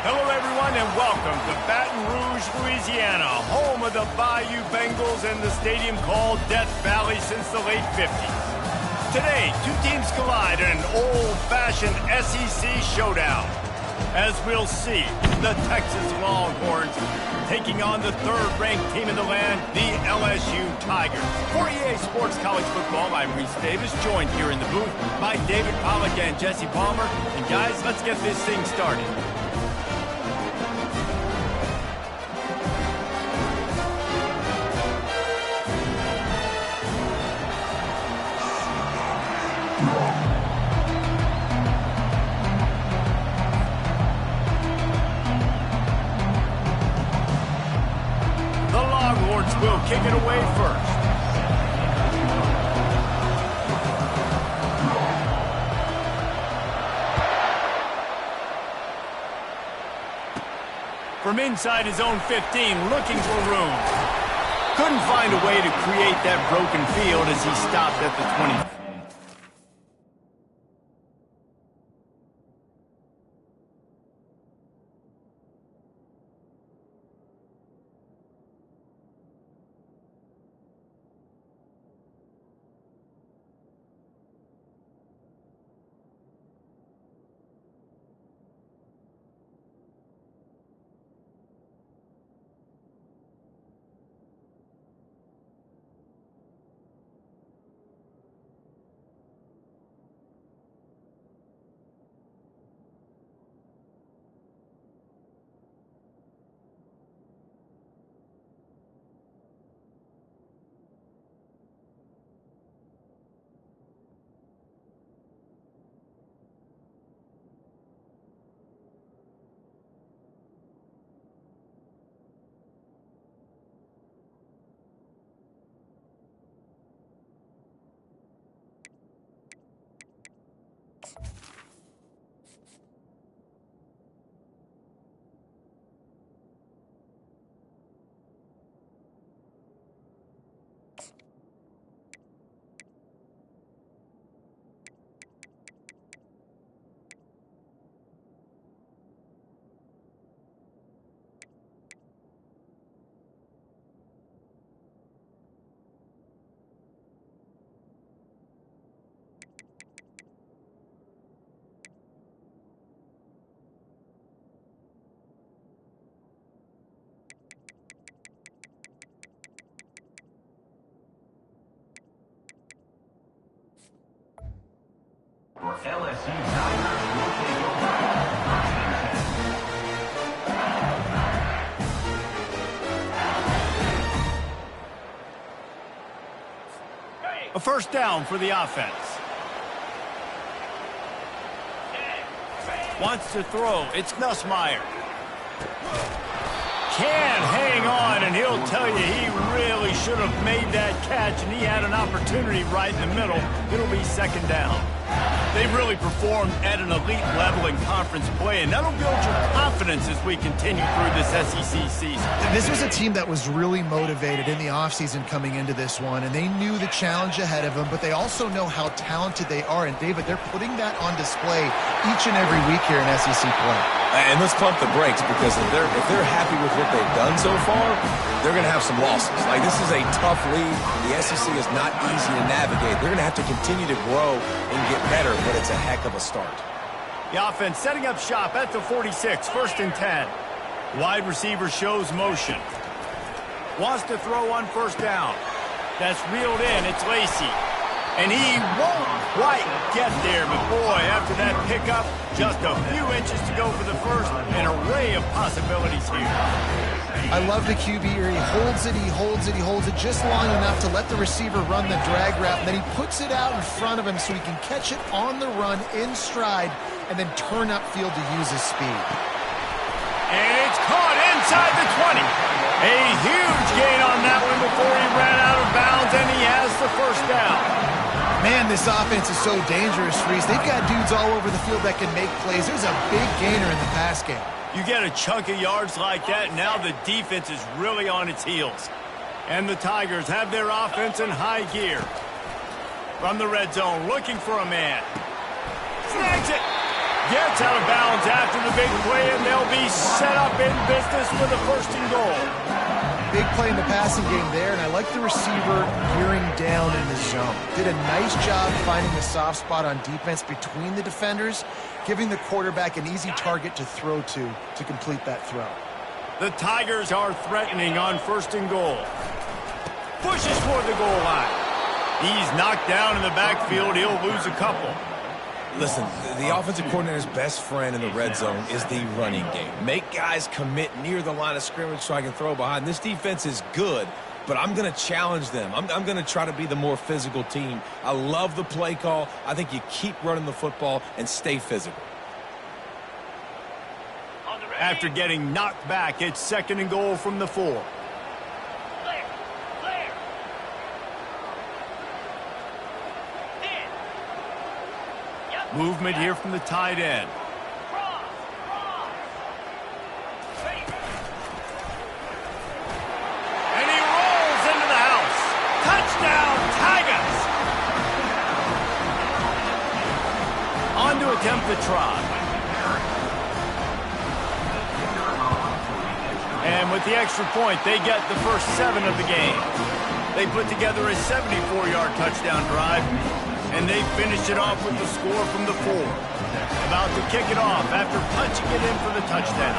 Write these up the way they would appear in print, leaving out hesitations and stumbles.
Hello, everyone, and welcome to Baton Rouge, Louisiana, home of the Bayou Bengals and the stadium called Death Valley since the late 50s. Today, two teams collide in an old-fashioned SEC showdown. As we'll see, the Texas Longhorns taking on the third-ranked team in the land, the LSU Tigers. For EA Sports College Football, I'm Reese Davis, joined here in the booth by David Pollack and Jesse Palmer. And guys, let's get this thing started. Will kick it away first. From inside his own 15, looking for room. Couldn't find a way to create that broken field as he stopped at the 20. For LSU Tigers will take over first and 10. A first down for the offense. Wants to throw. It's Nussmeier. Can hang on, and he'll tell you he really should have made that catch, and he had an opportunity right in the middle. It'll be second down. They've really performed at an elite level in conference play, and that'll build your confidence as we continue through this SEC season. This was a team that was really motivated in the offseason coming into this one, and they knew the challenge ahead of them, but they also know how talented they are. And, David, they're putting that on display each and every week here in SEC play. And let's pump the brakes, because if they're happy with what they've done so far, they're going to have some losses. Like, this is a tough league. The SEC is not easy to navigate. They're going to have to continue to grow and get better, but it's a heck of a start. The offense setting up shop at the 46, first and 10. Wide receiver shows motion. Wants to throw on first down. That's reeled in. It's Lacey. And he won't quite get there, but boy, after that pickup, just a few inches to go for the first. An array of possibilities here. I love the QB here. He holds it, he holds it, he holds it just long enough to let the receiver run the drag route, and then he puts it out in front of him so he can catch it on the run in stride and then turn upfield to use his speed. And it's caught inside the 20. A huge gain on that one before he ran out of bounds, and he has the first down. Man, this offense is so dangerous, Reese. They've got dudes all over the field that can make plays. There's a big gainer in the pass game. You get a chunk of yards like that, now the defense is really on its heels. And the Tigers have their offense in high gear. From the red zone, looking for a man. Snags it. Gets out of bounds after the big play, and they'll be set up in business with a 1st and goal. Big play in the passing game there, and I like the receiver gearing down in the zone. Did a nice job finding the soft spot on defense between the defenders, giving the quarterback an easy target to throw to complete that throw. The Tigers are threatening on 1st and goal. Pushes for the goal line. He's knocked down in the backfield. He'll lose a couple. Listen, the offensive coordinator's best friend in the red zone is the running game. Make guys commit near the line of scrimmage so I can throw behind. This defense is good, but I'm going to challenge them. I'm going to try to be the more physical team. I love the play call. I think you keep running the football and stay physical. After getting knocked back, it's 2nd and goal from the 4. Movement here from the tight end. And he rolls into the house. Touchdown, Tigers! On to attempt the try. And with the extra point, they get the first 7 of the game. They put together a 74-yard touchdown drive. And they finish it off with the score from the 4. About to kick it off after punching it in for the touchdown.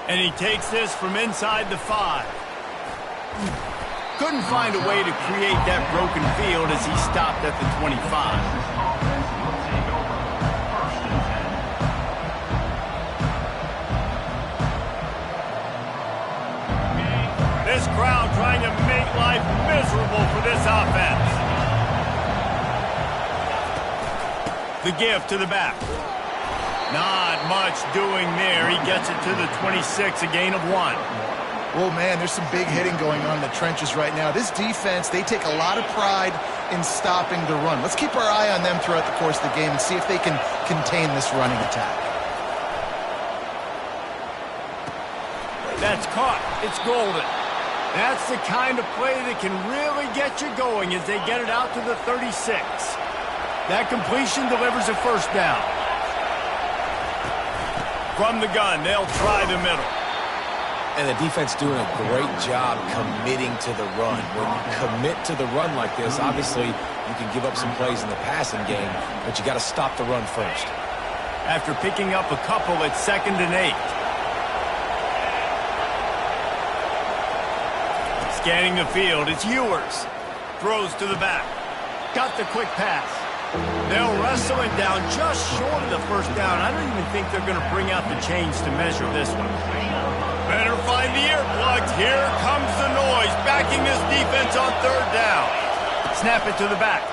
And he takes this from inside the 5. Couldn't find a way to create that broken field as he stopped at the 25. This crowd trying to make life miserable for this offense. The give to the back. Not much doing there. He gets it to the 26, a gain of 1. Well, man, there's some big hitting going on in the trenches right now. This defense, they take a lot of pride in stopping the run. Let's keep our eye on them throughout the course of the game and see if they can contain this running attack. That's caught. It's golden. That's the kind of play that can really get you going as they get it out to the 36. That completion delivers a 1st down. From the gun, they'll try the middle. And the defense doing a great job committing to the run. When you commit to the run like this, obviously you can give up some plays in the passing game, but you got to stop the run first. After picking up a couple, it's 2nd and 8. Scanning the field, it's Ewers. Throws to the back. Got the quick pass. They'll wrestle it down just short of the 1st down. I don't even think they're going to bring out the chains to measure this one. Better find the earplugs. Here comes the noise, backing this defense on 3rd down. Snap it to the back.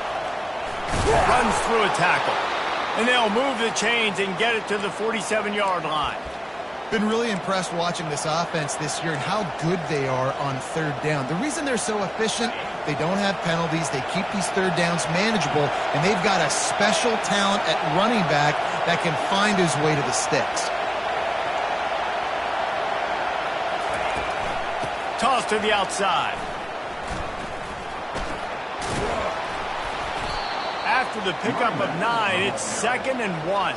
Runs through a tackle. And they'll move the chains and get it to the 47-yard line. Been really impressed watching this offense this year and how good they are on 3rd down. The reason they're so efficient, they don't have penalties, they keep these 3rd downs manageable, and they've got a special talent at running back that can find his way to the sticks. Toss to the outside. After the pickup of 9, it's 2nd and 1.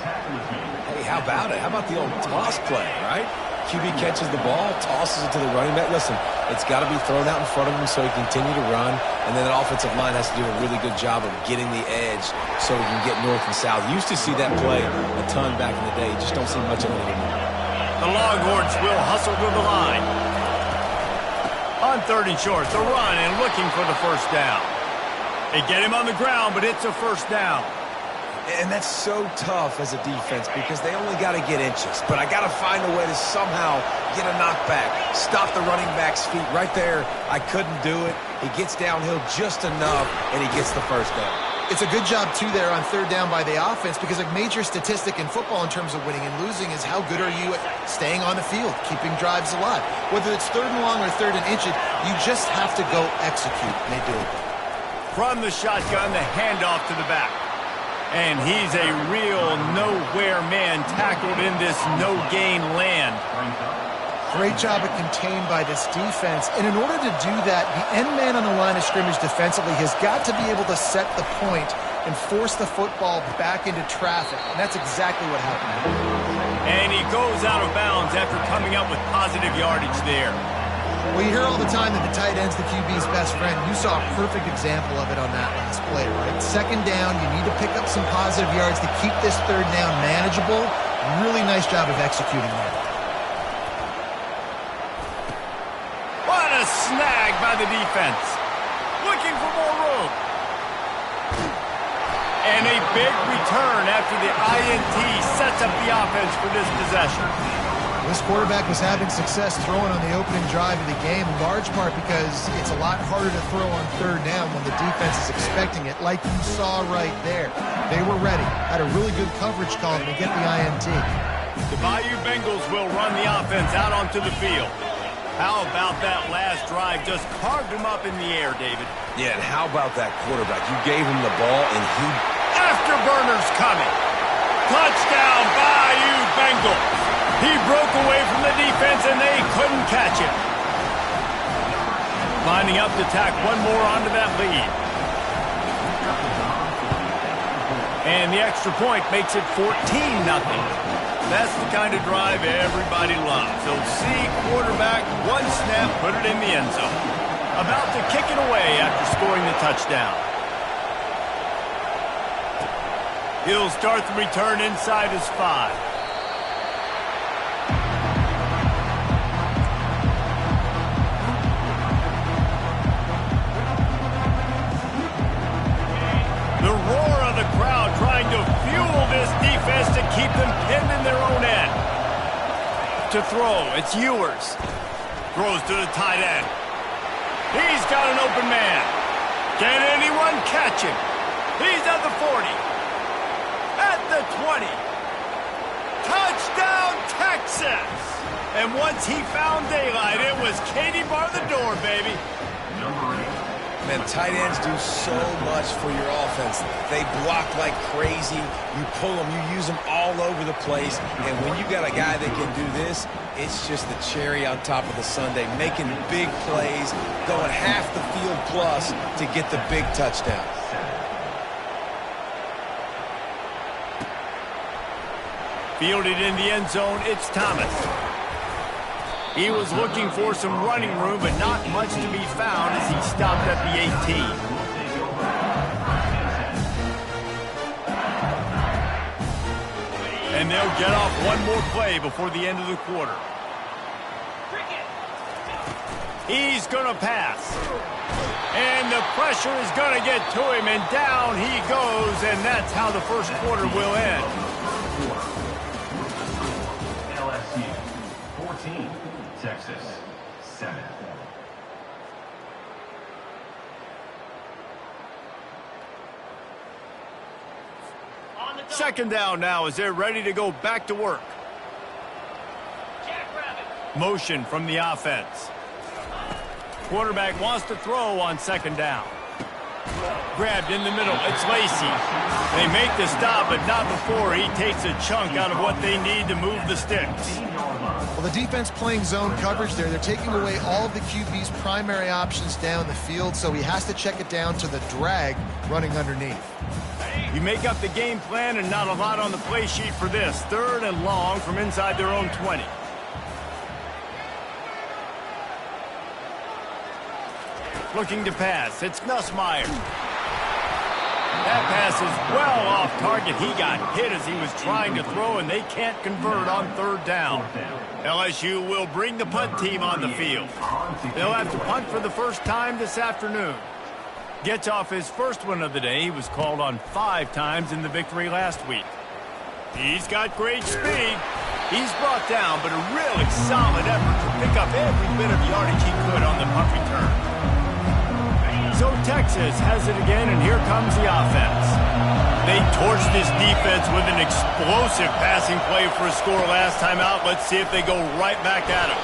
Hey, how about it? How about the old toss play, right? QB catches the ball, tosses it to the running back. Listen, it's got to be thrown out in front of him so he can continue to run, and then the offensive line has to do a really good job of getting the edge so he can get north and south. You used to see that play a ton back in the day. You just don't see much of it anymore. The Longhorns will hustle to the line. On 3rd and short, the run and looking for the 1st down. They get him on the ground, but it's a 1st down. And that's so tough as a defense because they only got to get inches. But I got to find a way to somehow get a knockback, stop the running back's feet. Right there, I couldn't do it. He gets downhill just enough, and he gets the 1st down. It's a good job, too, there on 3rd down by the offense because a major statistic in football in terms of winning and losing is how good are you at staying on the field, keeping drives alive. Whether it's 3rd and long or 3rd and inches, you just have to go execute, and they do it. From the shotgun, the handoff to the back. And he's a real nowhere man tackled in this no-gain land. Great job of contained by this defense. And in order to do that, the end man on the line of scrimmage defensively has got to be able to set the point and force the football back into traffic. And that's exactly what happened. And he goes out of bounds after coming up with positive yardage there. Well, you hear all the time that the tight end's the QB's best friend. You saw a perfect example of it on that last play, right? Second down, you need to pick up some positive yards to keep this third down manageable. Really nice job of executing that. What a snag by the defense. Looking for more room. And a big return after the INT sets up the offense for this possession. This quarterback was having success throwing on the opening drive of the game, in large part because it's a lot harder to throw on third down when the defense is expecting it, like you saw right there. They were ready, had a really good coverage call to get the INT. The Bayou Bengals will run the offense out onto the field. How about that last drive? Just carved him up in the air, David. Yeah, and how about that quarterback? You gave him the ball, and he... Afterburners coming. Touchdown, Bayou Bengals. He broke away from the defense, and they couldn't catch him. Lining up to tack one more onto that lead. And the extra point makes it 14-0. That's the kind of drive everybody loves. So see quarterback, one snap, put it in the end zone. About to kick it away after scoring the touchdown. He'll start the return inside his 5. The roar of the crowd trying to fuel this defense to keep them pinned in their own end. To throw, it's Ewers. Throws to the tight end. He's got an open man. Can anyone catch him? He's at the 40. At the 20. Touchdown, Texas! And once he found daylight, it was Katie bar the door, baby. Man, tight ends do so much for your offense. They block like crazy. You pull them, you use them all over the place. And when you got a guy that can do this, it's just the cherry on top of the sundae, making big plays, going half the field plus to get the big touchdown. Fielded in the end zone, it's Thomas. He was looking for some running room, but not much to be found as he stopped at the 18. And they'll get off one more play before the end of the quarter. He's going to pass. And the pressure is going to get to him, and down he goes, and that's how the first quarter will end. LSU 14, Texas 7. Second down now as they're ready to go back to work. Motion from the offense. Quarterback wants to throw on second down. Grabbed in the middle. It's Lacey. They make the stop, but not before he takes a chunk out of what they need to move the sticks. Well, the defense playing zone coverage there. They're taking away all of the QB's primary options down the field, so he has to check it down to the drag running underneath. You make up the game plan and not a lot on the play sheet for this. Third and long from inside their own 20. Looking to pass. It's Nussmeier. That pass is well off target. He got hit as he was trying to throw, and they can't convert on third down. LSU will bring the punt team on the field. They'll have to punt for the first time this afternoon. Gets off his first one of the day. He was called on 5 times in the victory last week. He's got great speed. He's brought down, but a really solid effort to pick up every bit of yardage he could on the punt return. So Texas has it again, and here comes the offense. They torched this defense with an explosive passing play for a score last time out. Let's see if they go right back at him.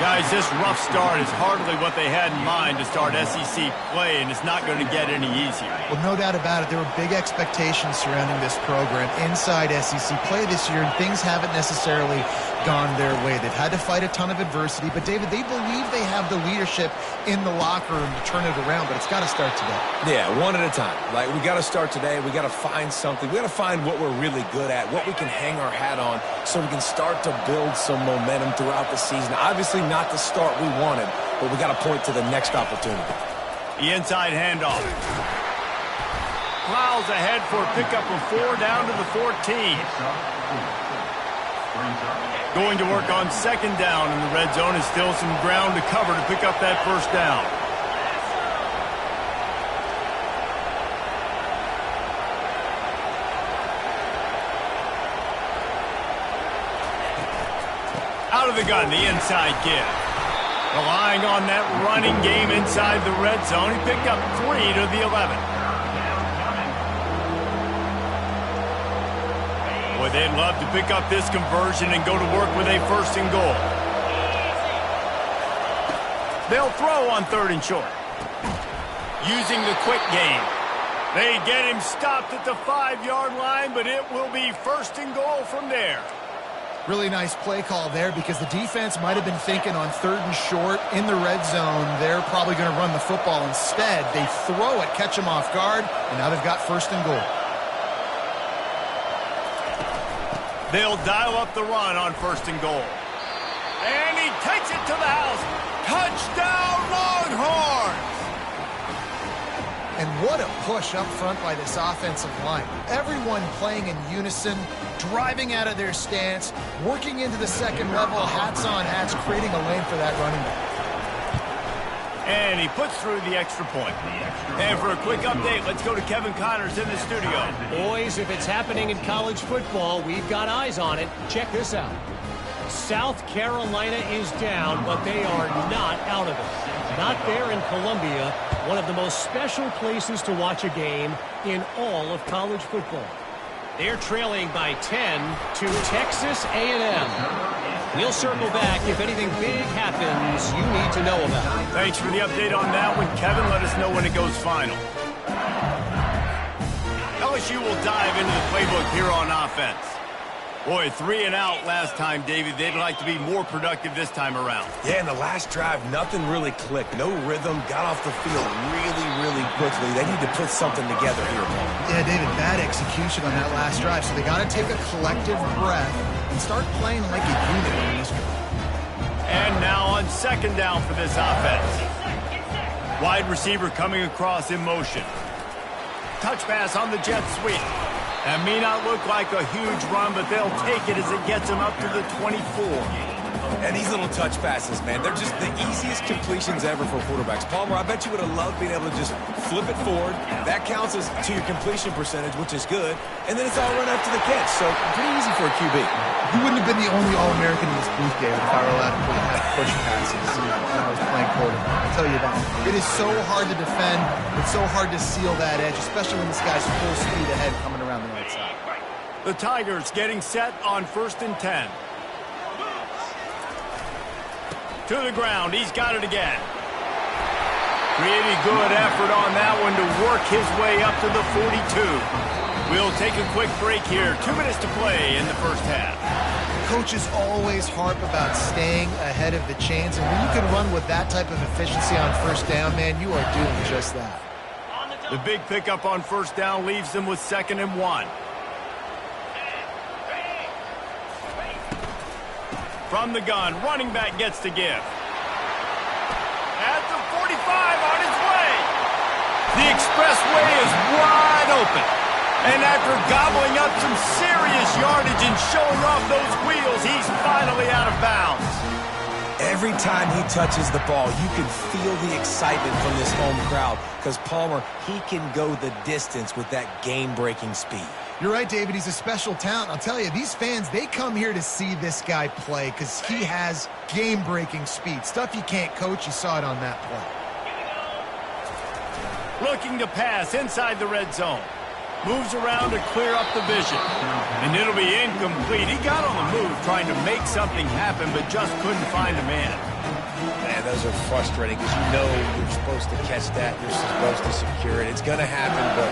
Guys, this rough start is hardly what they had in mind to start SEC play, and it's not going to get any easier. Well, no doubt about it. There were big expectations surrounding this program inside SEC play this year, and things haven't necessarily gone their way. They've had to fight a ton of adversity, but David, they believe they have the leadership in the locker room to turn it around, but it's got to start today. Yeah, one at a time. Like, we got to start today. We got to find something. We got to find what we're really good at, what we can hang our hat on, so we can start to build some momentum throughout the season. Obviously not the start we wanted, but we got to point to the next opportunity. The inside handoff. Plows ahead for a pickup of 4 down to the 14. Going to work on second down in the red zone is still some ground to cover to pick up that first down. Out of the gun, the inside give. Relying on that running game inside the red zone, he picked up 3 to the 11. Boy, they'd love to pick up this conversion and go to work with a first and goal. They'll throw on 3rd and short. Using the quick game. They get him stopped at the 5-yard line, but it will be first and goal from there. Really nice play call there because the defense might have been thinking on 3rd and short in the red zone. They're probably going to run the football instead. They throw it, catch him off guard, and now they've got first and goal. They'll dial up the run on 1st and goal. And he takes it to the house. Touchdown, Longhorns! And what a push up front by this offensive line. Everyone playing in unison, driving out of their stance, working into the second level, hats on hats, creating a lane for that running back. And he puts through the extra point. And for a quick update, let's go to Kevin Connors in the studio. Boys, if it's happening in college football, we've got eyes on it. Check this out. South Carolina is down, but they are not out of it. Not there in Columbia, one of the most special places to watch a game in all of college football. They're trailing by 10 to Texas A&M. We'll circle back if anything big happens you need to know about. Thanks for the update on that one, Kevin. Let us know when it goes final. LSU will dive into the playbook here on offense. Boy, 3 and out last time, David. They'd like to be more productive this time around. Yeah, in the last drive, nothing really clicked. No rhythm, got off the field really quickly. They need to put something together here, Paul. Yeah, David, bad execution on that last drive. So they got to take a collective breath and start playing like a unit on this drive. And now on second down for this offense. Wide receiver coming across in motion. Touch pass on the jet sweep. That may not look like a huge run, but they'll take it as it gets them up to the 24. And these little touch passes, man, they're just the easiest completions ever for quarterbacks. Palmer, I bet you would have loved being able to just flip it forward. That counts as to your completion percentage, which is good. And then it's all run after the catch, so pretty easy for a QB. You wouldn't have been the only All-American in this booth, David, if I were allowed to have push passes when I was playing quarterback. I'll tell you that. It is so hard to defend. It's so hard to seal that edge, especially when this guy's full speed ahead coming around the right side. The Tigers getting set on 1st and 10. To the ground. He's got it again. Really good effort on that one to work his way up to the 42. We'll take a quick break here. 2 minutes to play in the first half. Coaches always harp about staying ahead of the chains, and when you can run with that type of efficiency on first down, man, you are doing just that. The big pickup on first down leaves them with 2nd and 1. From the gun, running back gets to give. At the 45, on his way. The expressway is wide open. And after gobbling up some serious yardage and showing off those wheels, he's finally out of bounds. Every time he touches the ball, you can feel the excitement from this home crowd because Palmer, he can go the distance with that game-breaking speed. You're right, David. He's a special talent. I'll tell you, these fans, they come here to see this guy play because he has game-breaking speed. Stuff you can't coach. You saw it on that play. Looking to pass inside the red zone. Moves around to clear up the vision. And it'll be incomplete. He got on the move trying to make something happen, but just couldn't find a man. Man, those are frustrating because you know you're supposed to catch that. You're supposed to secure it. It's going to happen, but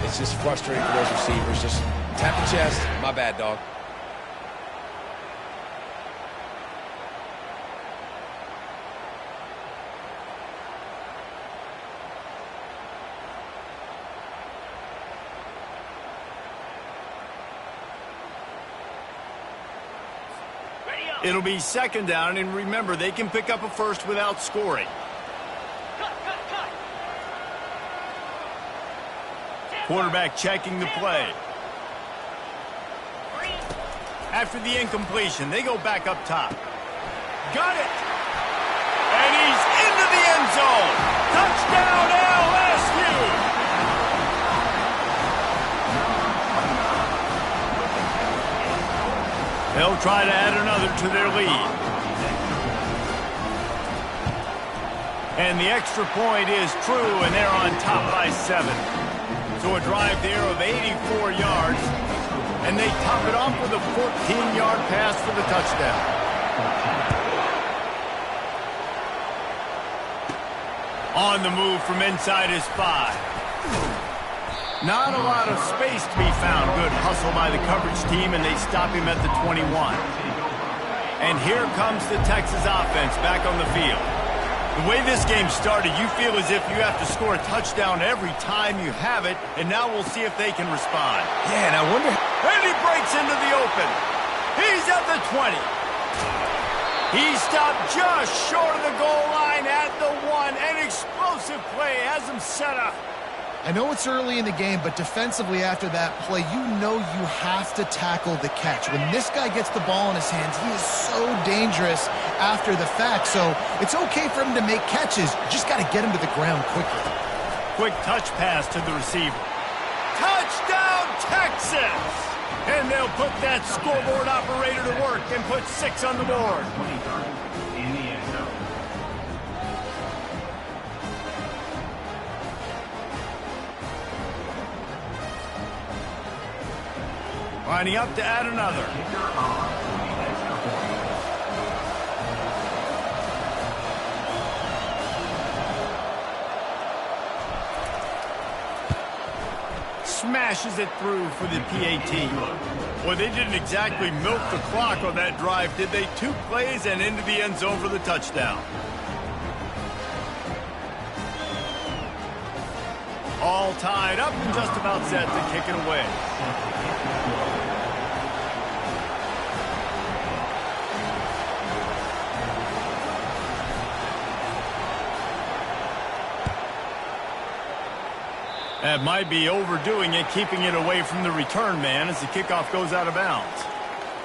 it's just frustrating for those receivers. Just tap the chest. My bad, dog. It'll be second down, and remember, they can pick up a first without scoring. Quarterback checking the play. After the incompletion, they go back up top. Got it! And he's into the end zone! Touchdown, LSU! They'll try to add another to their lead. And the extra point is true, and they're on top by 7. So a drive there of 84 yards, and they top it off with a 14-yard pass for the touchdown. On the move from inside his 5. Not a lot of space to be found. Good hustle by the coverage team, and they stop him at the 21. And here comes the Texas offense back on the field. The way this game started, you feel as if you have to score a touchdown every time you have it, and now we'll see if they can respond. Yeah, and I wonder... And he breaks into the open. He's at the 20. He stopped just short of the goal line at the 1. An explosive play has him set up. I know it's early in the game, but defensively after that play, you know you have to tackle the catch. When this guy gets the ball in his hands, he is so dangerous after the fact. So it's okay for him to make catches. You just got to get him to the ground quickly. Quick touch pass to the receiver. Touchdown, Texas! And they'll put that scoreboard operator to work and put 6 on the board. In the end zone. Lining up to add another. Smashes it through for the PAT. Boy, they didn't exactly milk the clock on that drive, did they? 2 plays and into the end zone for the touchdown. All tied up and just about set to kick it away. That might be overdoing it, keeping it away from the return man as the kickoff goes out of bounds.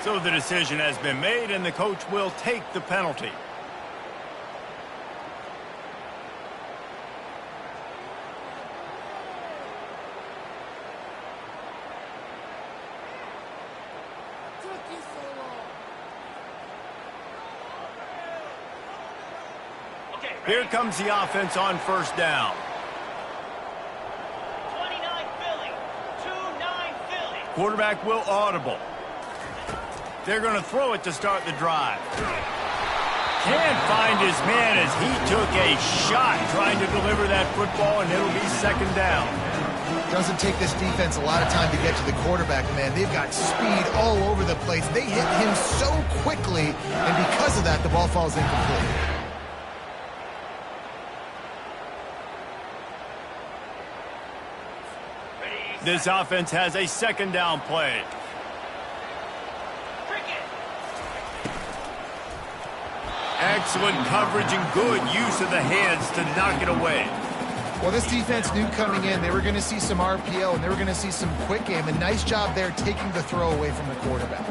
So the decision has been made, and the coach will take the penalty. Here comes the offense on first down. 29 Philly. 2-9 Philly. Quarterback will audible. They're going to throw it to start the drive. Can't find his man as he took a shot trying to deliver that football, and it'll be second down. Doesn't take this defense a lot of time to get to the quarterback, man. They've got speed all over the place. They hit him so quickly, and because of that, the ball falls incomplete. This offense has a second down play. Excellent coverage and good use of the hands to knock it away. Well, this defense knew coming in they were going to see some RPO and they were going to see some quick game. A nice job there taking the throw away from the quarterback.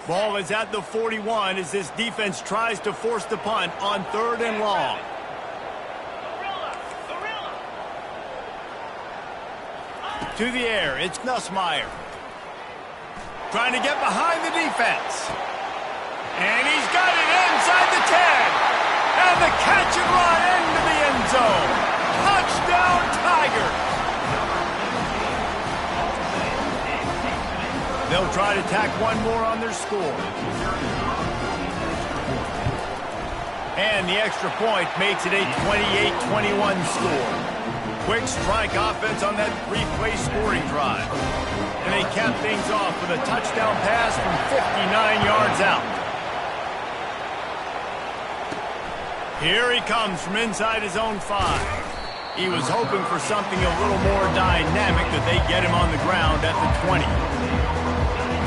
Ball is at the 41 as this defense tries to force the punt on 3rd and long. To the air, it's Nussmeier. Trying to get behind the defense. And he's got it inside the 10. And the catch and run into the end zone. Touchdown, Tigers. They'll try to tack one more on their score. And the extra point makes it a 28-21 score. Quick strike offense on that 3-play scoring drive. And they cap things off with a touchdown pass from 59 yards out. Here he comes from inside his own 5. He was hoping for something a little more dynamic, that they get him on the ground at the 20.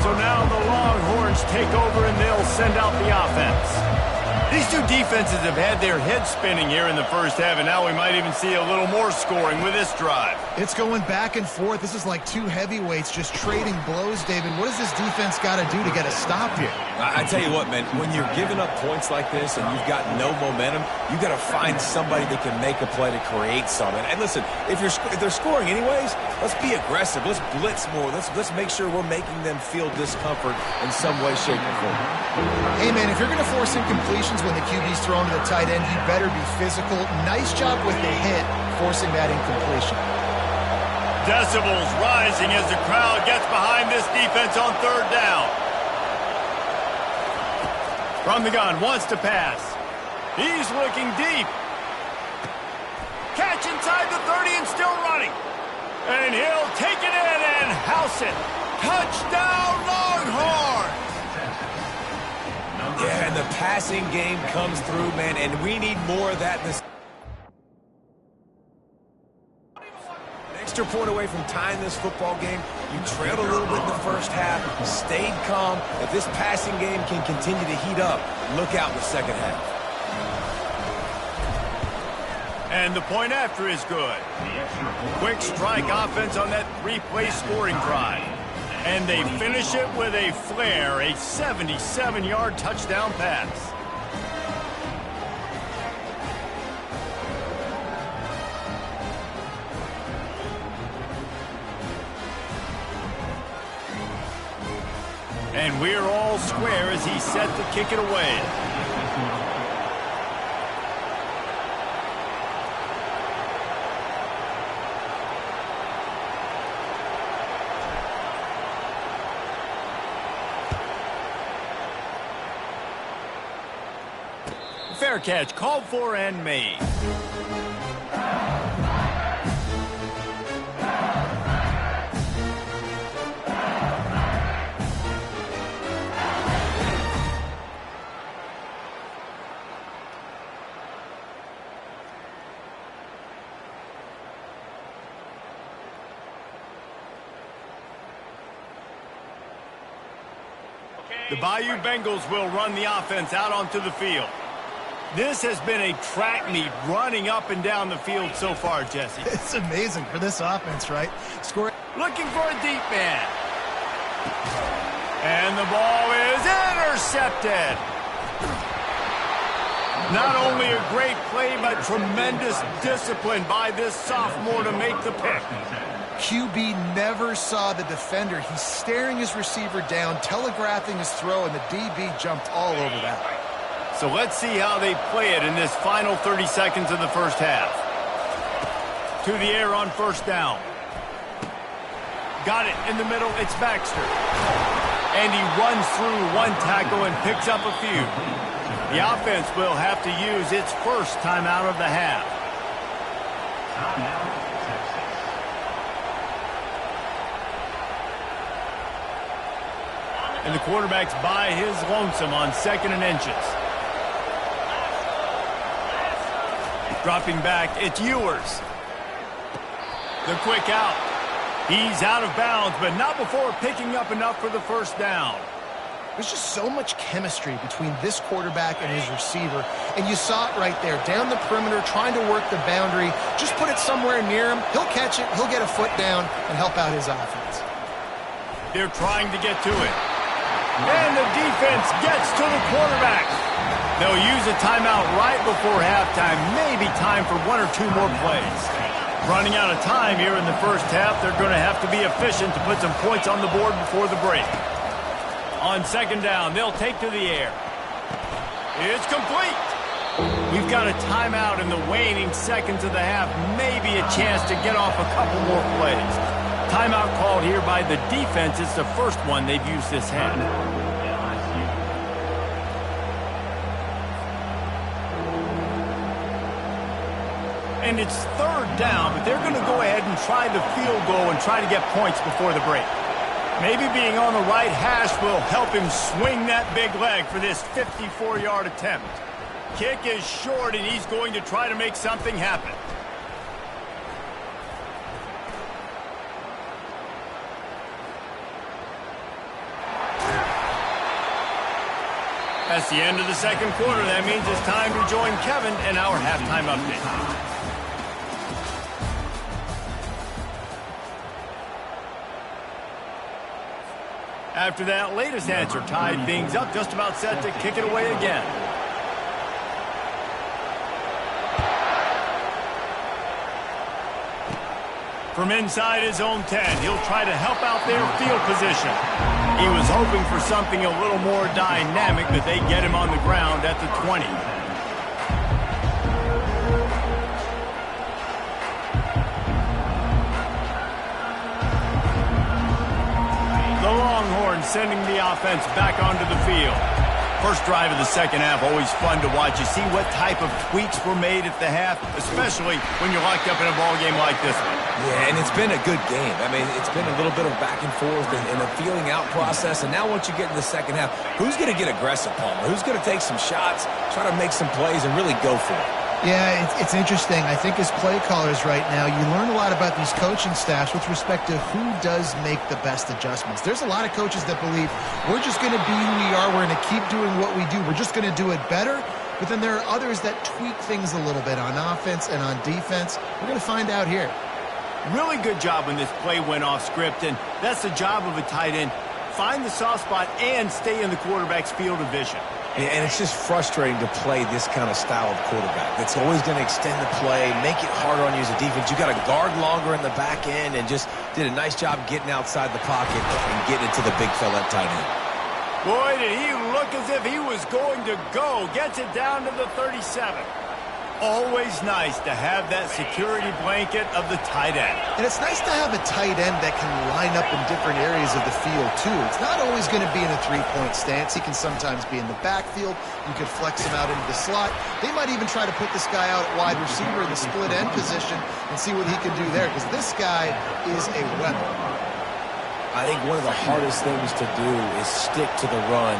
So now the Longhorns take over and they'll send out the offense. These two defenses have had their heads spinning here in the first half, and now we might even see a little more scoring with this drive. It's going back and forth. This is like two heavyweights just trading blows, David. What does this defense got to do to get a stop here? I tell you what, man, when you're giving up points like this and you've got no momentum, you got to find somebody that can make a play to create something. And listen, if they're scoring anyways, let's be aggressive. Let's blitz more. Let's make sure we're making them feel discomfort in some way, shape, or form. Hey, man, if you're going to force incompletions when the QB's thrown to the tight end, you better be physical. Nice job with the hit, forcing that incompletion. Decibels rising as the crowd gets behind this defense on third down. From the gun, wants to pass. He's looking deep. Catch inside the 30 and still running. And he'll take it in and house it. Touchdown, Longhorns! Yeah, and the passing game comes through, man, and we need more of that in this. Extra point away from tying this football game. You trailed a little bit in the first half, stayed calm. If this passing game can continue to heat up, look out in the second half. And the point after is good. Quick strike offense on that 3-play scoring drive. And they finish it with a flare, a 77-yard touchdown pass. And we're all square as he's set to kick it away. Fair catch, called for and made. The Bayou Bengals will run the offense out onto the field. This has been a track meet running up and down the field so far, Jesse. It's amazing for this offense, right? Looking for a deep man. And the ball is intercepted. Not only a great play, but tremendous discipline by this sophomore to make the pick. QB never saw the defender. He's staring his receiver down, telegraphing his throw, and the DB jumped all over that. So let's see how they play it in this final 30 seconds of the first half. To the air on first down. Got it in the middle. It's Baxter. And he runs through one tackle and picks up a few. The offense will have to use its first timeout of the half. And the quarterback's by his lonesome on 2nd and inches. Dropping back, it's Ewers. The quick out. He's out of bounds, but not before picking up enough for the first down. There's just so much chemistry between this quarterback and his receiver, and you saw it right there, down the perimeter, trying to work the boundary. Just put it somewhere near him. He'll catch it, he'll get a foot down, and help out his offense. They're trying to get to it. And the defense gets to the quarterback. They'll use a timeout right before halftime. Maybe time for one or two more plays. Running out of time here in the first half. They're going to have to be efficient to put some points on the board before the break. On 2nd down, they'll take to the air. It's complete. We've got a timeout in the waning seconds of the half. Maybe a chance to get off a couple more plays. Timeout called here by the defense. It's the first one they've used this half. And it's 3rd down, but they're going to go ahead and try the field goal and try to get points before the break. Maybe being on the right hash will help him swing that big leg for this 54-yard attempt. Kick is short, and he's going to try to make something happen. That's the end of the second quarter. That means it's time to join Kevin in our halftime update. After that latest answer tied things up, just about set to kick it away again. From inside his own 10, he'll try to help out their field position. He was hoping for something a little more dynamic, but they get him on the ground at the 20. The Longhorns sending the offense back onto the field. First drive of the second half, always fun to watch. You see what type of tweaks were made at the half, especially when you're locked up in a ball game like this one. Yeah, and it's been a good game. I mean, it's been a little bit of back and forth and a feeling out process. And now once you get in the second half, who's going to get aggressive, Palmer? Who's going to take some shots, try to make some plays, and really go for it? Yeah, it's interesting. I think as play callers right now, you learn a lot about these coaching staffs with respect to who does make the best adjustments. There's a lot of coaches that believe we're just going to be who we are. We're going to keep doing what we do. We're just going to do it better. But then there are others that tweak things a little bit on offense and on defense. We're going to find out here. Really good job when this play went off script, and that's the job of a tight end. Find the soft spot and stay in the quarterback's field of vision. Yeah, and it's just frustrating to play this kind of style of quarterback. That's always going to extend the play, make it harder on you as a defense. You got to guard longer in the back end, and just did a nice job getting outside the pocket and getting it to the big fella at tight end. Boy, did he look as if he was going to go. Gets it down to the 37. Always nice to have that security blanket of the tight end. And it's nice to have a tight end that can line up in different areas of the field, too. It's not always going to be in a three-point stance. He can sometimes be in the backfield. You could flex him out into the slot. They might even try to put this guy out at wide receiver in the split end position and see what he can do there, because this guy is a weapon. I think one of the hardest things to do is stick to the run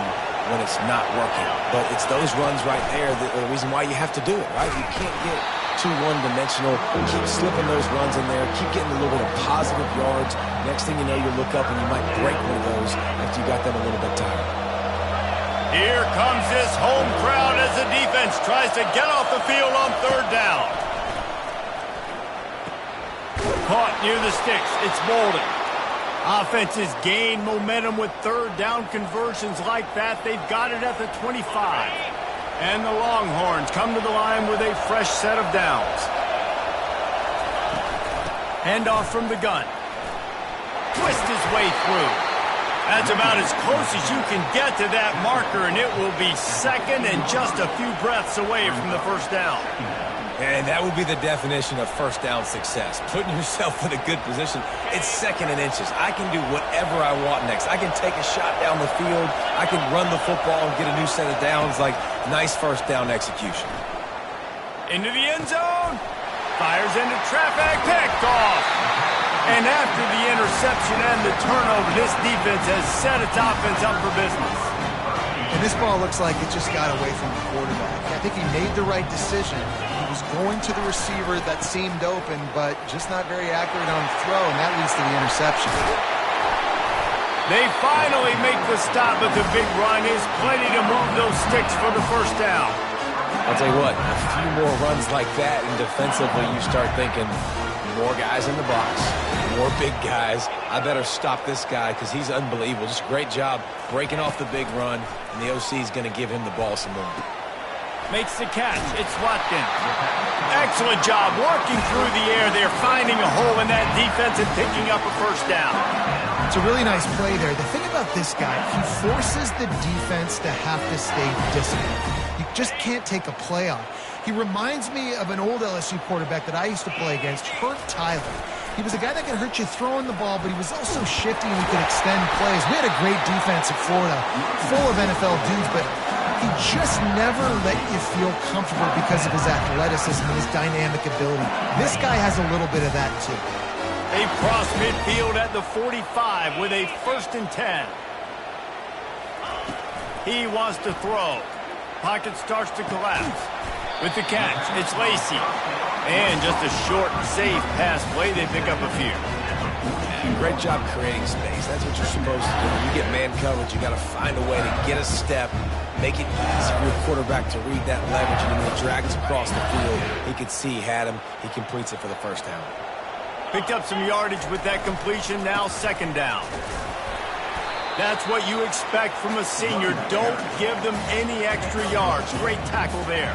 when it's not working. But it's those runs right there that are the reason why you have to do it, right? You can't get too one-dimensional. Keep slipping those runs in there. Keep getting a little bit of positive yards. Next thing you know, you look up and you might break one of those after you got them a little bit tired. Here comes this home crowd as the defense tries to get off the field on third down. Caught near the sticks. It's Bolden. Offenses gain momentum with third down conversions like that. They've got it at the 25. And the Longhorns come to the line with a fresh set of downs. Handoff from the gun. Twist his way through. That's about as close as you can get to that marker, and it will be second and just a few breaths away from the first down. And that would be the definition of first down success. Putting yourself in a good position. It's second and inches. I can do whatever I want next. I can take a shot down the field. I can run the football and get a new set of downs. Like, nice first down execution. Into the end zone. Fires into traffic. Picked off. And after the interception and the turnover, this defense has set its offense up for business. And this ball looks like it just got away from the quarterback. I think he made the right decision. He was going to the receiver that seemed open, but just not very accurate on the throw, and that leads to the interception. They finally make the stop, but the big run is plenty to move those sticks for the first down. I'll tell you what, a few more runs like that, and defensively you start thinking, more guys in the box, more big guys. I better stop this guy because he's unbelievable. Just a great job breaking off the big run, and the OC is going to give him the ball some more. Makes the catch. It's Watkins. Excellent job working through the air. They're finding a hole in that defense and picking up a first down. It's a really nice play there. The thing about this guy, he forces the defense to have to stay disciplined. You just can't take a play off. He reminds me of an old LSU quarterback that I used to play against, Herb Tyler. He was a guy that could hurt you throwing the ball, but he was also shifty and he could extend plays. We had a great defense at Florida, full of NFL dudes, but he just never let you feel comfortable because of his athleticism and his dynamic ability. This guy has a little bit of that, too. They cross midfield at the 45 with a 1st and 10. He wants to throw. pocket starts to collapse. With the catch, it's Lacey. And just a short, safe pass play, they pick up a few. Yeah, great job creating space. That's what you're supposed to do. When you get man coverage, you got to find a way to get a step, make it easy for your quarterback to read that leverage, and then he drags across the field. He could see he had him. He completes it for the first down. Picked up some yardage with that completion, now second down. That's what you expect from a senior. Don't give them any extra yards. Great tackle there.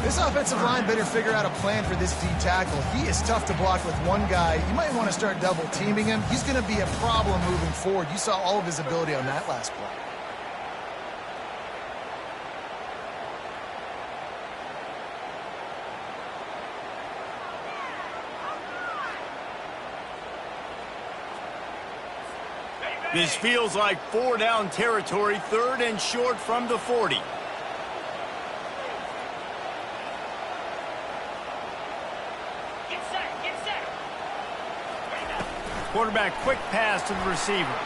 This offensive line better figure out a plan for this D tackle. He is tough to block with one guy. You might want to start double teaming him. He's going to be a problem moving forward. You saw all of his ability on that last play. This feels like 4-down territory, third and short from the 40. Get set, get set. Quarterback quick pass to the receiver.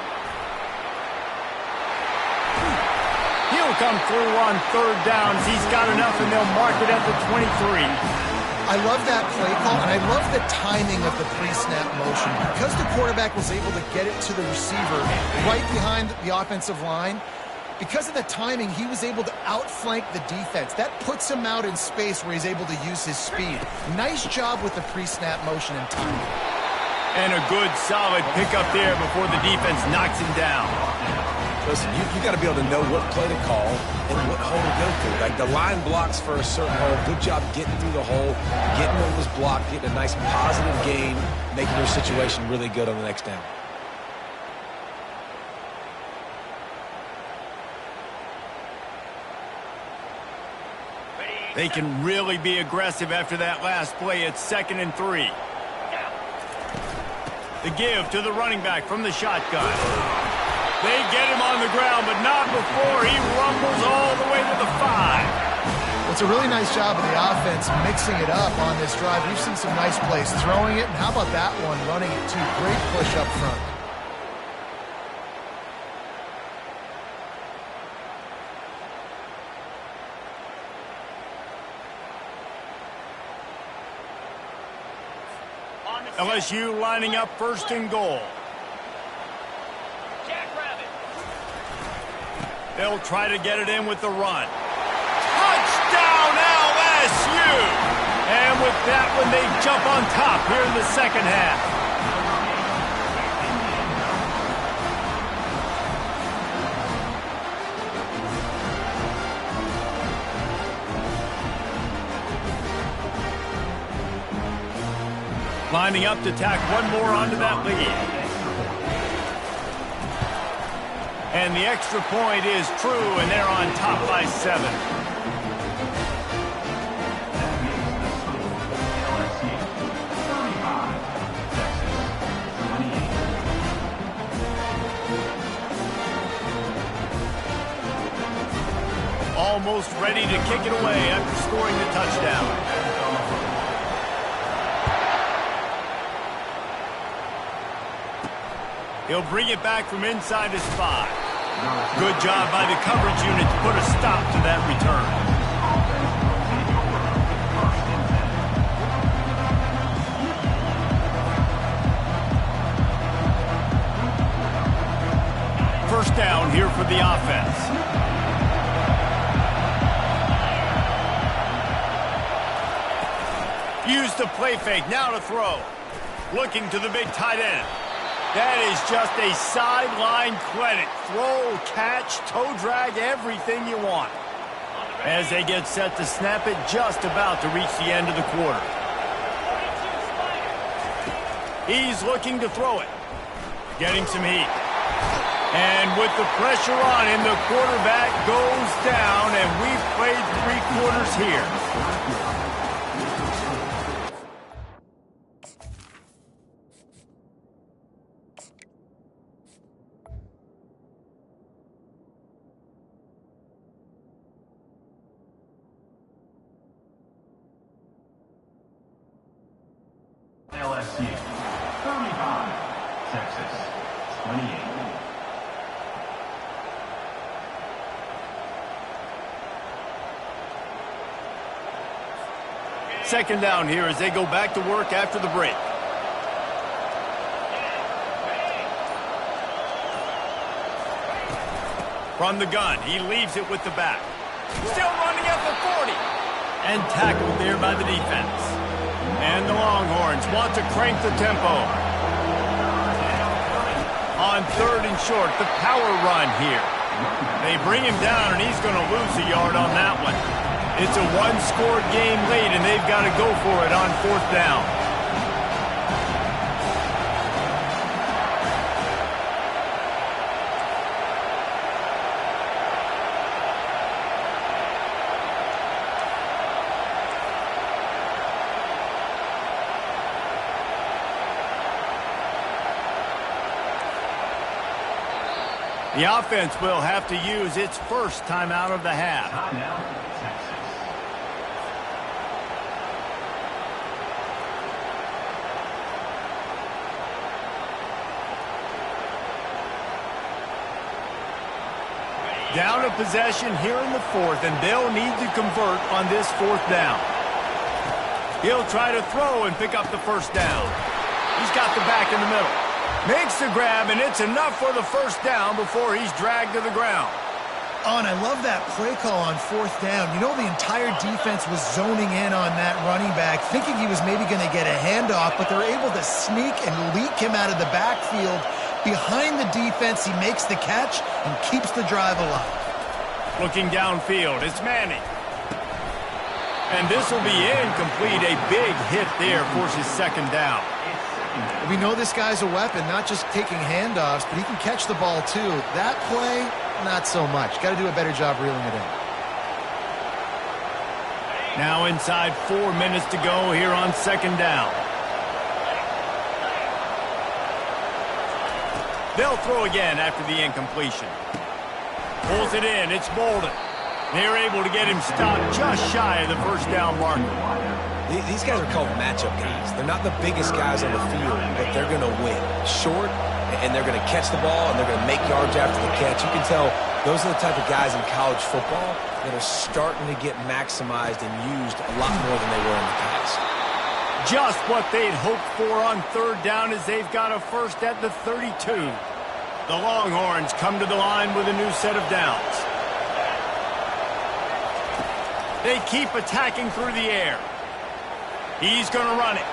He'll come through on third downs. He's got enough, and they'll mark it at the 23. I love that play call, and I love the timing of the pre-snap motion. Because the quarterback was able to get it to the receiver right behind the offensive line, because of the timing, he was able to outflank the defense. That puts him out in space where he's able to use his speed. Nice job with the pre-snap motion and timing. And a good, solid pickup there before the defense knocks him down. Listen, you got to be able to know what play to call and what hole to go through. Like, the line blocks for a certain hole. Good job getting through the hole, getting what was blocked, getting a nice positive gain, making your situation really good on the next down. They can really be aggressive after that last play. It's 2nd and 3. The give to the running back from the shotgun. They get him on the ground, but not before he rumbles all the way to the 5. It's a really nice job of the offense mixing it up on this drive. We've seen some nice plays throwing it, and how about that one running it too? Great push up front. LSU lining up 1st and goal. They'll try to get it in with the run. Touchdown, LSU! And with that one, they jump on top here in the second half. Lining up to tack one more onto that lead. And the extra point is true, and they're on top by 7. Almost ready to kick it away after scoring the touchdown. He'll bring it back from inside his 5. Good job by the coverage unit to put a stop to that return. First down here for the offense. Use the play fake, now to throw. Looking to the big tight end. That is just a sideline credit. Throw, catch, toe drag, everything you want. As they get set to snap it, just about to reach the end of the quarter. He's looking to throw it. Getting some heat. And with the pressure on him, the quarterback goes down, and we've played 3 quarters here. LSU, 35, Texas, 28. Second down here as they go back to work after the break. From the gun, he leaves it with the back. Still running at the 40. And tackled there by the defense. And the Longhorns want to crank the tempo. On 3rd and short, the power run here. They bring him down, and he's going to lose a yard on that one. It's a one-score game late, and they've got to go for it on 4th down. The offense will have to use its first timeout of the half. Timeout, Texas. Down a possession here in the 4th, and they'll need to convert on this 4th down. He'll try to throw and pick up the first down. He's got the back in the middle. Makes the grab, and it's enough for the first down before he's dragged to the ground. Oh, and I love that play call on 4th down. You know, the entire defense was zoning in on that running back, thinking he was maybe going to get a handoff, but they're able to sneak and leak him out of the backfield. Behind the defense, he makes the catch and keeps the drive alive. Looking downfield, it's Manning. And this will be incomplete. A big hit there forces second down. We know this guy's a weapon, not just taking handoffs, but he can catch the ball too. That play, not so much. Got to do a better job reeling it in. Now inside 4 minutes to go here on second down. They'll throw again after the incompletion. Pulls it in. It's Bolden. They're able to get him stopped just shy of the first down marker. These guys are called matchup guys. They're not the biggest guys on the field, but they're going to win. Short, and they're going to catch the ball, and they're going to make yards after the catch. You can tell those are the type of guys in college football that are starting to get maximized and used a lot more than they were in the past. Just what they'd hoped for on 3rd down as they've got a first at the 32. The Longhorns come to the line with a new set of downs. They keep attacking through the air. He's going to run it.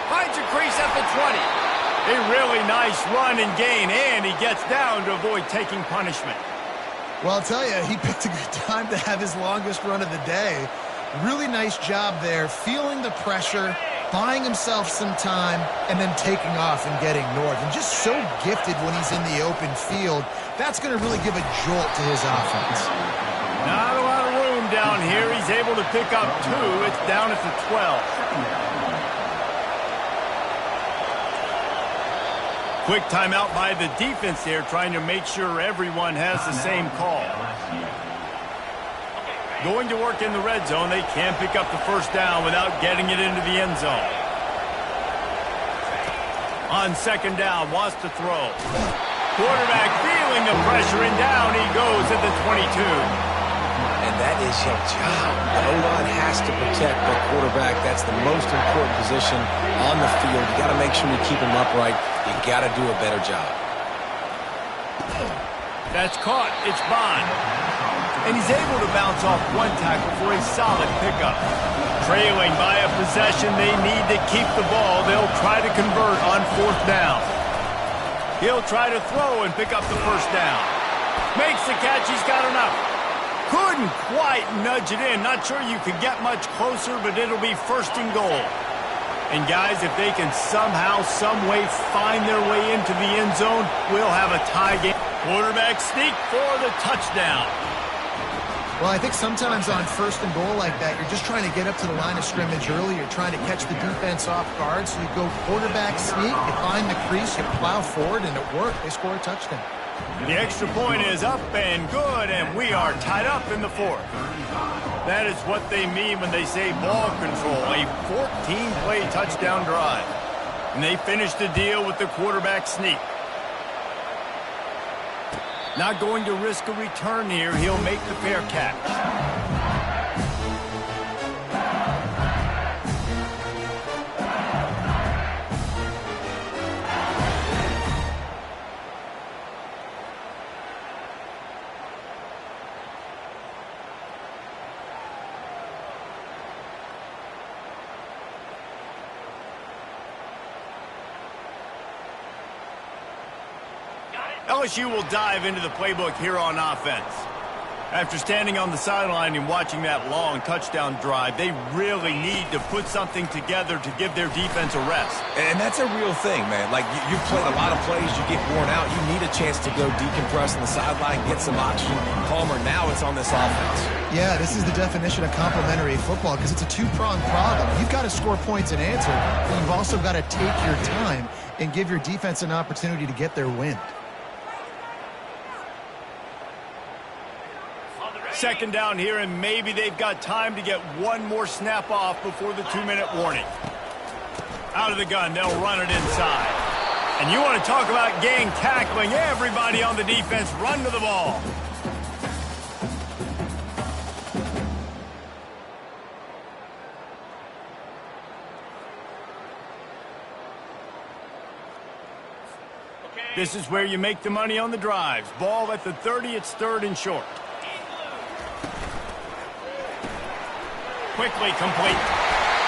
Finds a crease at the 20. A really nice run and gain, and he gets down to avoid taking punishment. Well, I'll tell you, he picked a good time to have his longest run of the day. Really nice job there, feeling the pressure, buying himself some time, and then taking off and getting north. And just so gifted when he's in the open field. That's going to really give a jolt to his offense. Not a lot of room down here. He's able to pick up 2. It's down at the 12. Quick timeout by the defense there, trying to make sure everyone has the same call. Going to work in the red zone. They can't pick up the first down without getting it into the end zone. On second down, wants to throw. Quarterback feeling the pressure, and down he goes at the 22. And that is your job. The O-line has to protect the quarterback. That's the most important position on the field. You got to make sure you keep him upright. You got to do a better job. That's caught. It's Bond. And he's able to bounce off one tackle for a solid pickup. Trailing by a possession, they need to keep the ball. They'll try to convert on 4th down. He'll try to throw and pick up the first down. Makes the catch. He's got enough. Couldn't quite nudge it in. Not sure you could get much closer, but it'll be 1st and goal. And guys, if they can somehow, some way find their way into the end zone, we'll have a tie game. Quarterback sneak for the touchdown. Well, I think sometimes on 1st and goal like that, you're just trying to get up to the line of scrimmage early. You're trying to catch the defense off guard. So you go quarterback sneak, you find the crease, you plow forward, and it worked. They score a touchdown. The extra point is up and good, and we are tied up in the 4th. That is what they mean when they say ball control, a 14-play touchdown drive. And they finish the deal with the quarterback sneak. Not going to risk a return here. He'll make the fair catch. LSU will dive into the playbook here on offense. After standing on the sideline and watching that long touchdown drive, they really need to put something together to give their defense a rest. And that's a real thing, man. Like, you've played a lot of plays, you get worn out, you need a chance to go decompress on the sideline, get some oxygen. Palmer, now it's on this offense. Yeah, this is the definition of complementary football because it's a two-pronged problem. You've got to score points and answer, but you've also got to take your time and give your defense an opportunity to get their wind. Second down here, and maybe they've got time to get one more snap off before the 2-minute warning. Out of the gun, they'll run it inside. And you want to talk about gang tackling, everybody on the defense run to the ball. This is where you make the money on the drives. Ball at the 30, it's 3rd and short. Quickly complete.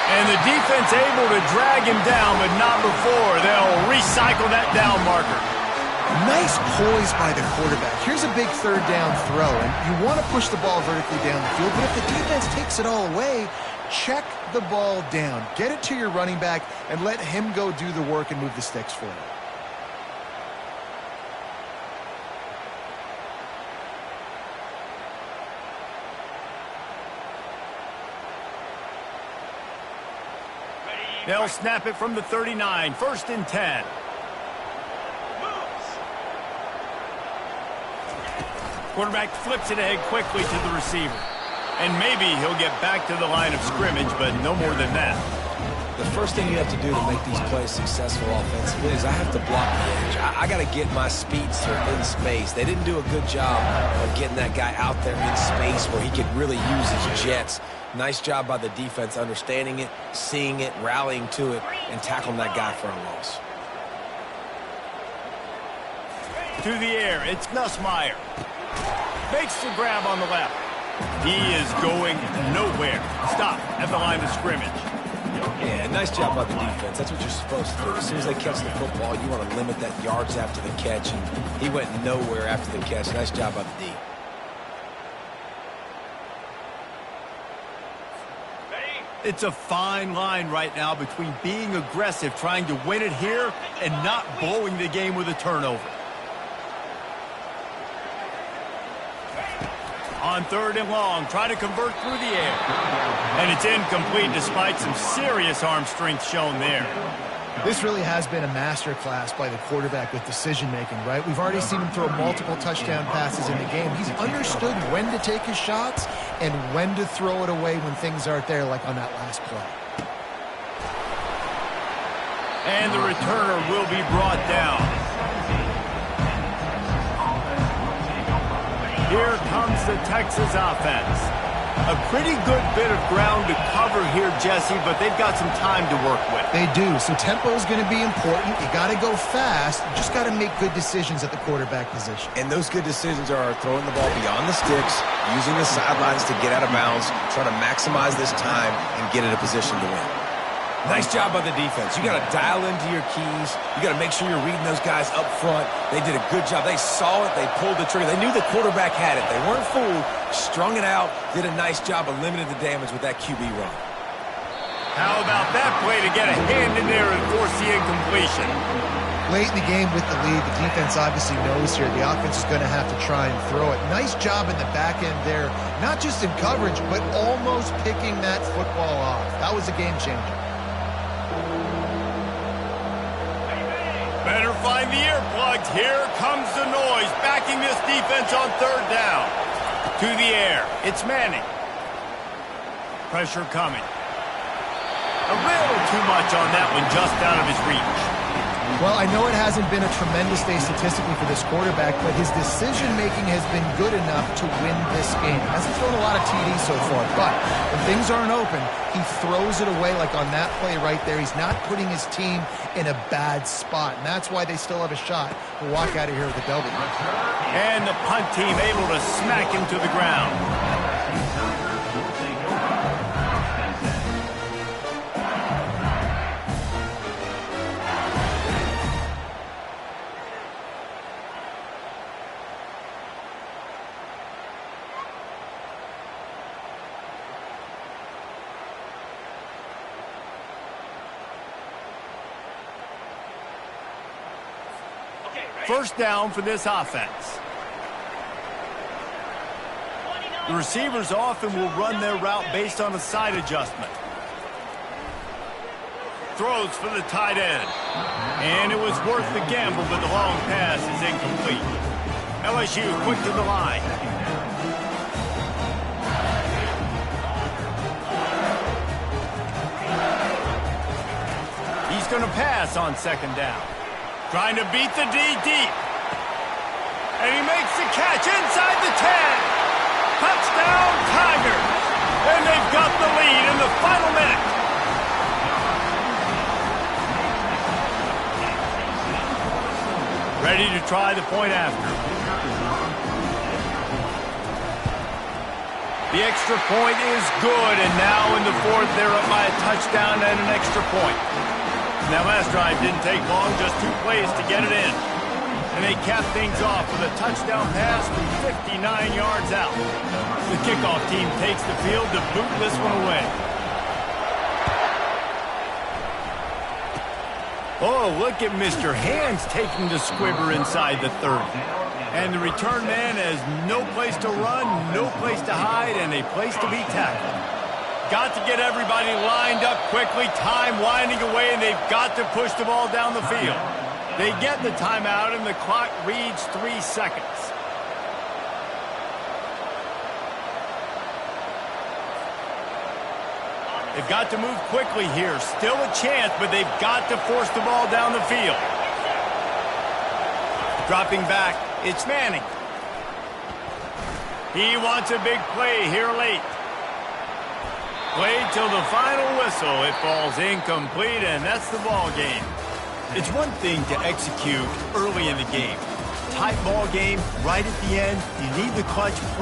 And the defense able to drag him down, but not before. They'll recycle that down marker. Nice poise by the quarterback. Here's a big 3rd down throw, and you want to push the ball vertically down the field, but if the defense takes it all away, check the ball down. Get it to your running back and let him go do the work and move the sticks for you. They'll snap it from the 39, 1st and 10. Quarterback flips it ahead quickly to the receiver. And maybe he'll get back to the line of scrimmage, but no more than that. The first thing you have to do to make these plays successful offensively is I have to block the edge. I got to get my speedster in space. They didn't do a good job of getting that guy out there in space where he could really use his jets. Nice job by the defense understanding it, seeing it, rallying to it, and tackling that guy for a loss. To the air, it's Nussmeier. Makes the grab on the left. He is going nowhere. Stop at the line of scrimmage. Yeah, nice job by the defense. That's what you're supposed to do. As soon as they catch the football, you want to limit that yards after the catch, and he went nowhere after the catch. Nice job by the D. It's a fine line right now between being aggressive, trying to win it here, and not blowing the game with a turnover. On 3rd and long, try to convert through the air. And it's incomplete despite some serious arm strength shown there. This really has been a master class by the quarterback with decision-making, right? We've already seen him throw multiple touchdown passes in the game. He's understood when to take his shots and when to throw it away when things aren't there, like on that last play. And the returner will be brought down. Here comes the Texas offense. A pretty good bit of ground to cover here, Jesse, but they've got some time to work with. They do, so tempo is going to be important. You got to go fast. You just got to make good decisions at the quarterback position. And those good decisions are throwing the ball beyond the sticks, using the sidelines to get out of bounds, trying to maximize this time and get in a position to win. Nice job by the defense. You got to dial into your keys. You got to make sure you're reading those guys up front. They did a good job. They saw it. They pulled the trigger. They knew the quarterback had it. They weren't fooled. Strung it out. Did a nice job of limiting the damage with that QB run. How about that play to get a hand in there and force the incompletion? Late in the game with the lead, the defense obviously knows here the offense is going to have to try and throw it. Nice job in the back end there, not just in coverage, but almost picking that football off. That was a game changer. Better find the earplugs. Here comes the noise, backing this defense on 3rd down. To the air, it's Manning. Pressure coming. A little too much on that one, just out of his reach. Well, I know it hasn't been a tremendous day statistically for this quarterback, but his decision-making has been good enough to win this game. Hasn't thrown a lot of TDs so far, but when things aren't open, he throws it away like on that play right there. He's not putting his team in a bad spot, and that's why they still have a shot to walk out of here with a W. And the punt team able to smack him to the ground. First down for this offense. The receivers often will run their route based on a side adjustment. Throws for the tight end. And it was worth the gamble, but the long pass is incomplete. LSU quick to the line. He's going to pass on second down. Trying to beat the D deep. And he makes the catch inside the 10. Touchdown, Tigers. And they've got the lead in the final minute. Ready to try the point after. The extra point is good, and now in the fourth, they're up by a touchdown and an extra point. That last drive didn't take long, just 2 plays to get it in. And they cap things off with a touchdown pass from 59 yards out. The kickoff team takes the field to boot this one away. Oh, look at Mr. Hands taking the squibber inside the 30. And the return man has no place to run, no place to hide, and a place to be tackled. Got to get everybody lined up quickly, time winding away, and they've got to push the ball down the field. They get the timeout, and the clock reads 3 seconds. They've got to move quickly here. Still a chance, but they've got to force the ball down the field. Dropping back, it's Manning. He wants a big play here late. Played till the final whistle. It falls incomplete, and that's the ball game. It's one thing to execute early in the game. Tight ball game, right at the end, you need the clutch play.